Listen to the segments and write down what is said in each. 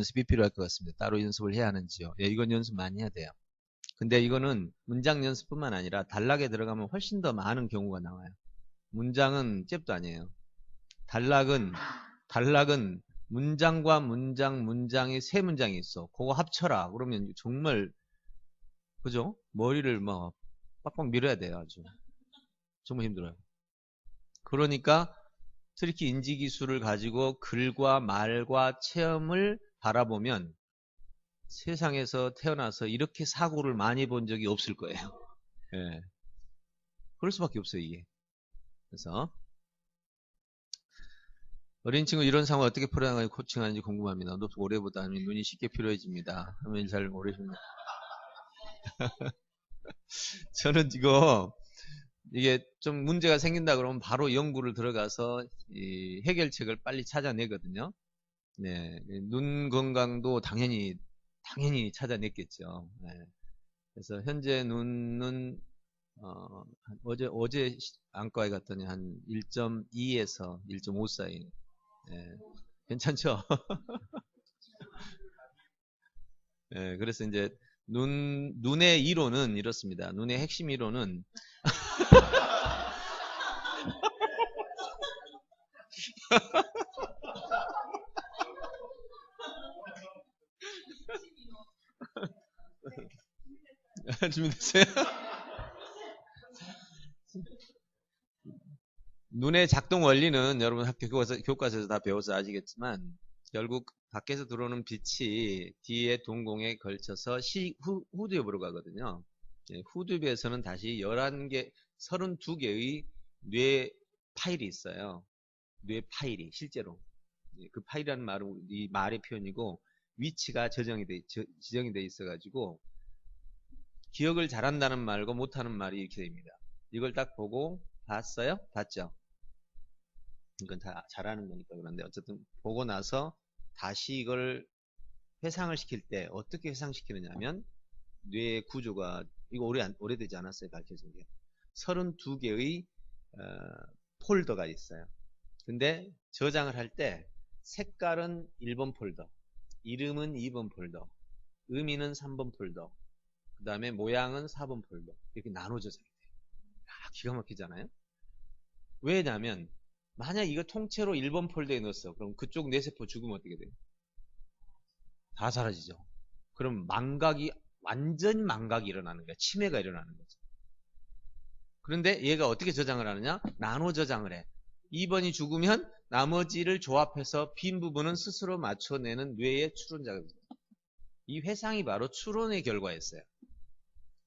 연습이 필요할 것 같습니다. 따로 연습을 해야 하는지요? 예, 이건 연습 많이 해야 돼요. 근데 이거는 문장 연습뿐만 아니라 단락에 들어가면 훨씬 더 많은 경우가 나와요. 문장은 잽도 아니에요. 단락은 문장과 문장이 세 문장이 있어. 그거 합쳐라. 그러면 정말, 그죠? 머리를 막 빡빡 밀어야 돼요. 아주. 정말 힘들어요. 그러니까 트리키 인지 기술을 가지고 글과 말과 체험을 바라보면 세상에서 태어나서 이렇게 사고를 많이 본 적이 없을 거예요. 예. 그럴 수밖에 없어요, 이게. 그래서 어린 친구 이런 상황을 어떻게 풀어나가고 코칭하는지 궁금합니다. 올해보다는 눈이 쉽게 필요해집니다. 하면 잘 모르십니다. 저는 이게 좀 문제가 생긴다 그러면 바로 연구를 들어가서 이 해결책을 빨리 찾아내거든요. 네, 눈 건강도 당연히 찾아냈겠죠. 네. 그래서 현재 눈은 어제 안과에 갔더니 한 1.2에서 1.5 사이. 네, 괜찮죠? 네, 그래서 이제 눈의 이론은 이렇습니다. 눈의 핵심 이론은 준비됐어요? 눈의 작동 원리는 여러분 학교 교과서에서 다 배워서 아시겠지만 결국 밖에서 들어오는 빛이 뒤에 동공에 걸쳐서 후두엽으로 가거든요. 예, 후두엽에서는 다시 11개, 32개의 뇌 파일이 있어요. 뇌 파일이 실제로. 예, 그 파일이라는 말은 이 말의 표현이고 위치가 지정이 돼 있어가지고 기억을 잘한다는 말과 못하는 말이 이렇게 됩니다. 이걸 딱 보고 봤어요? 봤죠? 이건 다 잘하는 거니까 그런데 어쨌든 보고 나서 다시 이걸 회상을 시킬 때 어떻게 회상시키느냐면 뇌의 구조가 이거 오래되지 않았어요. 밝혀진 게 32개의 폴더가 있어요. 근데 저장을 할 때 색깔은 1번 폴더, 이름은 2번 폴더, 의미는 3번 폴더, 그 다음에 모양은 4번 폴더 이렇게 나눠 저장이 돼요. 기가 막히잖아요. 왜냐면 만약 이거 통째로 1번 폴더에 넣었어. 그럼 그쪽 뇌세포 죽으면 어떻게 돼요? 다 사라지죠. 그럼 완전 망각이 일어나는 거야. 치매가 일어나는 거죠. 그런데 얘가 어떻게 저장을 하느냐? 나눠 저장을 해. 2번이 죽으면 나머지를 조합해서 빈 부분은 스스로 맞춰내는 뇌의 추론작업. 이 회상이 바로 추론의 결과였어요.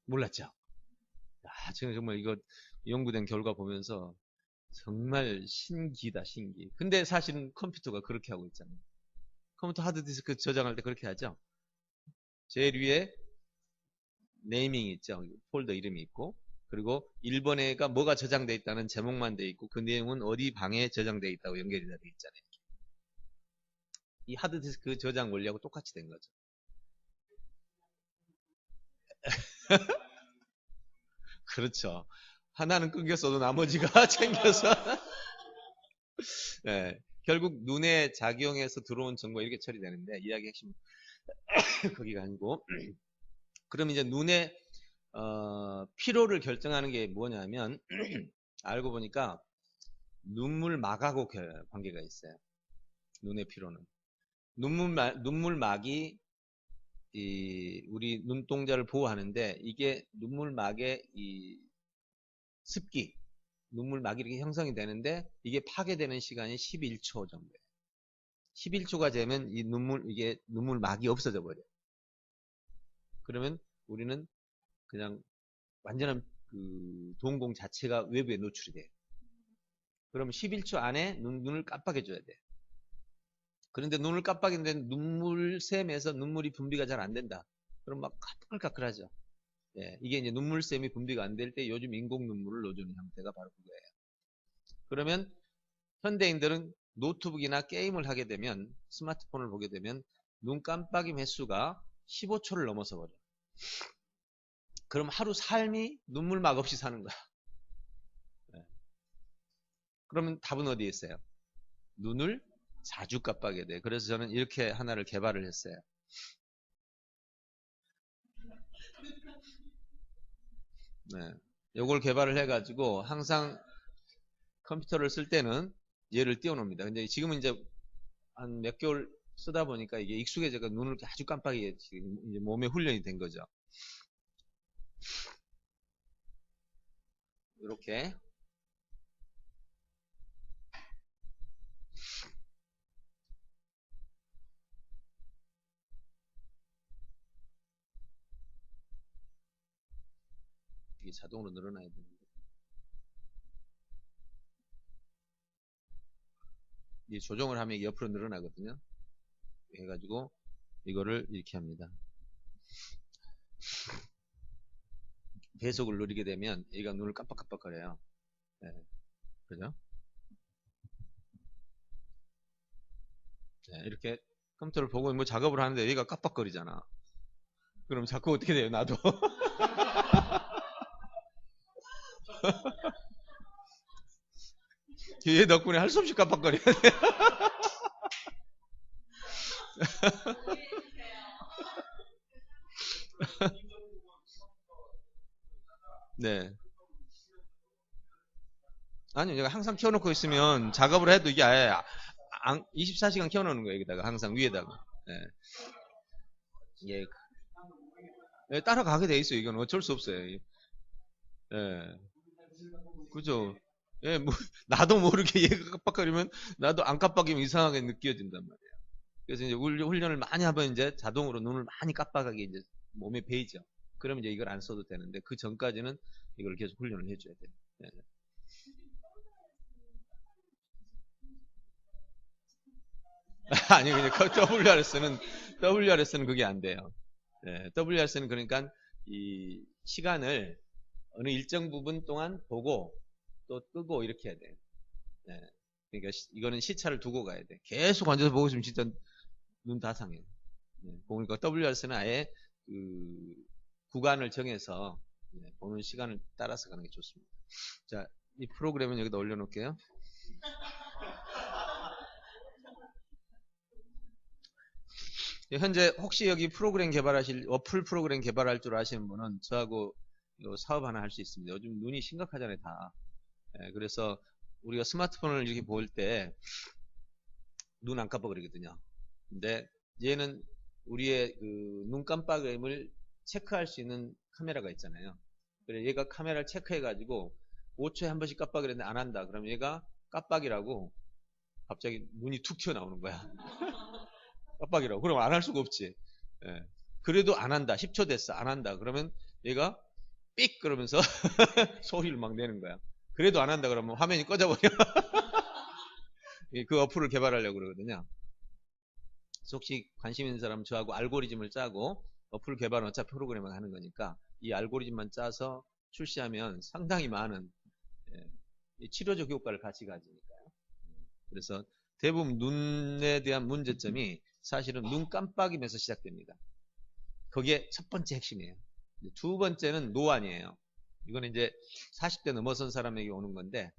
몰랐죠? 제가 정말 이거 연구된 결과 보면서 정말 신기다, 신기. 근데 사실은 컴퓨터가 그렇게 하고 있잖아요. 컴퓨터 하드디스크 저장할 때 그렇게 하죠. 제일 위에 네이밍이 있죠. 폴더 이름이 있고, 그리고 1번에가 뭐가 저장되어 있다는 제목만 되어 있고, 그 내용은 어디 방에 저장되어 있다고 연결이 되어 있잖아요. 이 하드디스크 저장 원리하고 똑같이 된 거죠. 그렇죠. 하나는 끊겼어도 나머지가 챙겨서. 네, 결국 눈에 작용해서 들어온 정보가 이렇게 처리되는데, 이야기 핵심 거기가 아니고. 그럼 이제 눈의 피로를 결정하는 게 뭐냐면 알고 보니까 눈물막하고 관계가 있어요. 눈의 피로는 눈물막이 우리 눈동자를 보호하는데 이게 눈물막의 이 습기 눈물막이 이렇게 형성이 되는데 이게 파괴되는 시간이 11초 정도예요. 11초가 되면 이게 눈물막이 없어져 버려요. 그러면 우리는 그냥 완전한 그 동공 자체가 외부에 노출이 돼요. 그럼 11초 안에 눈을 깜빡여줘야 돼요. 그런데 눈을 깜빡이는데 눈물샘에서 눈물이 분비가 잘 안 된다. 그럼 막 까끌까끌하죠. 예, 이게 이제 눈물샘이 분비가 안 될 때 요즘 인공 눈물을 넣어주는 형태가 바로 그거예요. 그러면 현대인들은 노트북이나 게임을 하게 되면 스마트폰을 보게 되면 눈 깜빡임 횟수가 15초를 넘어서 버려. 그럼 하루 삶이 눈물막 없이 사는 거야. 예. 그러면 답은 어디에 있어요? 눈을 자주 깜빡이 돼. 그래서 저는 이렇게 하나를 개발을 했어요. 네. 요걸 개발을 해가지고 항상 컴퓨터를 쓸 때는 얘를 띄워놓습니다. 근데 지금은 이제 한 몇 개월 쓰다 보니까 이게 익숙해져서 눈을 아주 깜빡이게 지금 이제 몸에 훈련이 된 거죠. 이렇게. 이게 자동으로 늘어나야 되는데. 이 조정을 하면 이게 옆으로 늘어나거든요. 해가지고 이거를 이렇게 합니다. 배속을 누리게 되면 얘가 눈을 깜빡깜빡거려요. 네. 그죠? 네, 이렇게 컴퓨터를 보고 뭐 작업을 하는데 얘가 깜빡거리잖아. 그럼 자꾸 어떻게 돼요? 나도. 얘 덕분에 할 수 없이 깜빡거려야 돼. 네. 아니요, 제가 항상 켜놓고 있으면 작업을 해도 이게 아예 24시간 켜놓는 거예요. 여기다가 항상 위에다가. 네. 예. 예, 따라가게 돼 있어요. 이건 어쩔 수 없어요. 예. 그죠? 예, 뭐, 나도 모르게 얘가 깜빡거리면 나도 안 깜빡이면 이상하게 느껴진단 말이에요. 그래서 이제 훈련을 많이 하면 이제 자동으로 눈을 많이 깜빡하게 이제 몸에 배이죠. 그러면 이제 이걸 안 써도 되는데 그 전까지는 이걸 계속 훈련을 해줘야 돼요. 예. 아니, 그냥 WRS는 그게 안 돼요. 예, WRS는 그러니까 이 시간을 어느 일정 부분 동안 보고 또 끄고 이렇게 해야 돼요. 예, 그러니까 이거는 시차를 두고 가야 돼. 계속 앉아서 보고 있으면 진짜 눈 다 상해요. 예, 그러니까 WRS는 아예 그 구간을 정해서 보는 시간을 따라서 가는 게 좋습니다. 자, 이 프로그램은 여기다 올려놓을게요. 현재 혹시 여기 프로그램 개발하실 어플 프로그램 개발할 줄 아시는 분은 저하고 사업 하나 할 수 있습니다. 요즘 눈이 심각하잖아요, 다. 그래서 우리가 스마트폰을 이렇게 볼 때 눈 안 깜빡거리거든요. 근데 얘는 우리의 그 눈 깜빡임을 체크할 수 있는 카메라가 있잖아요. 그래 얘가 카메라를 체크해가지고 5초에 한 번씩 깜빡이는데 안 한다. 그럼 얘가 깜빡이라고 갑자기 눈이 툭 튀어나오는 거야. 깜빡이라고. 그럼 안 할 수가 없지. 예. 그래도 안 한다. 10초 됐어. 안 한다. 그러면 얘가 삑! 그러면서 소리를 막 내는 거야. 그래도 안 한다. 그러면 화면이 꺼져버려. 그 어플을 개발하려고 그러거든요. 그래서 혹시 관심 있는 사람은 저하고 알고리즘을 짜고 어플 개발은 어차피 프로그램을 하는 거니까 이 알고리즘만 짜서 출시하면 상당히 많은 치료적 효과를 같이 가지니까요. 그래서 대부분 눈에 대한 문제점이 사실은 눈 깜빡임에서 시작됩니다. 그게 첫 번째 핵심이에요. 두 번째는 노안이에요. 이거는 이제 40대 넘어선 사람에게 오는 건데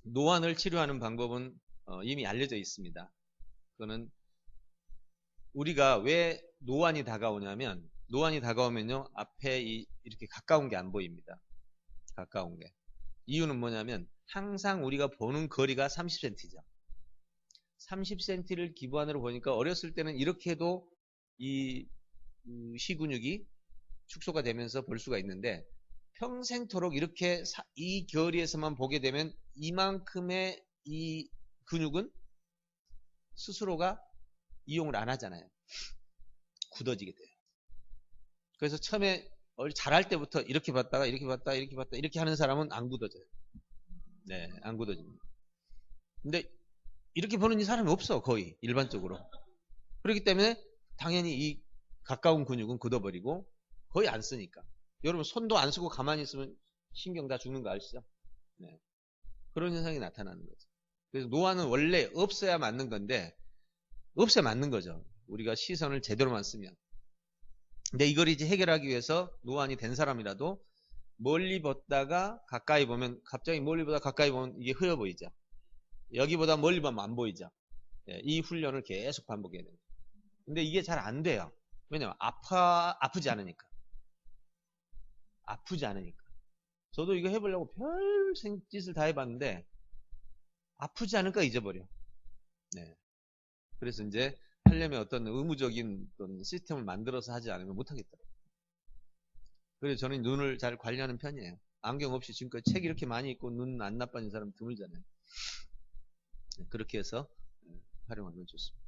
노안을 치료하는 방법은 이미 알려져 있습니다. 그거는 우리가 왜 노안이 다가오냐면 노안이 다가오면요 앞에 이렇게 가까운 게 안 보입니다. 가까운 게. 이유는 뭐냐면 항상 우리가 보는 거리가 30cm죠. 30cm를 기부안으로 보니까 어렸을 때는 이렇게 해도 이 시근육이 축소가 되면서 볼 수가 있는데 평생토록 이렇게 이 거리에서만 보게 되면 이만큼의 이 근육은 스스로가 이용을 안 하잖아요. 굳어지게 돼요. 그래서 처음에 잘할 때부터 이렇게 봤다가 이렇게 봤다 이렇게 봤다 이렇게 하는 사람은 안 굳어져요. 네, 안 굳어집니다. 근데 이렇게 보는 사람이 없어 거의 일반적으로. 그렇기 때문에 당연히 이 가까운 근육은 굳어버리고 거의 안 쓰니까. 여러분 손도 안 쓰고 가만히 있으면 신경 다 죽는 거 아시죠? 네. 그런 현상이 나타나는 거죠. 그래서 노안은 원래 없어야 맞는 건데 없어야 맞는 거죠. 우리가 시선을 제대로만 쓰면. 근데 이걸 이제 해결하기 위해서 노안이 된 사람이라도 멀리 봤다가 가까이 보면 갑자기 멀리 보다 가까이 보면 이게 흐려 보이죠. 여기보다 멀리 보면 안 보이죠. 예, 이 훈련을 계속 반복해야 됩니다. 근데 이게 잘 안 돼요. 왜냐면 아프지 않으니까. 아프지 않으니까. 저도 이거 해보려고 별 생짓을 다 해봤는데 아프지 않을까 잊어버려. 네. 그래서 이제 하려면 어떤 의무적인 어떤 시스템을 만들어서 하지 않으면 못하겠더라고요. 그래서 저는 눈을 잘 관리하는 편이에요. 안경 없이 지금까지 책 이렇게 많이 읽고 눈 안 나빠진 사람 드물잖아요. 네, 그렇게 해서 활용하면 좋습니다.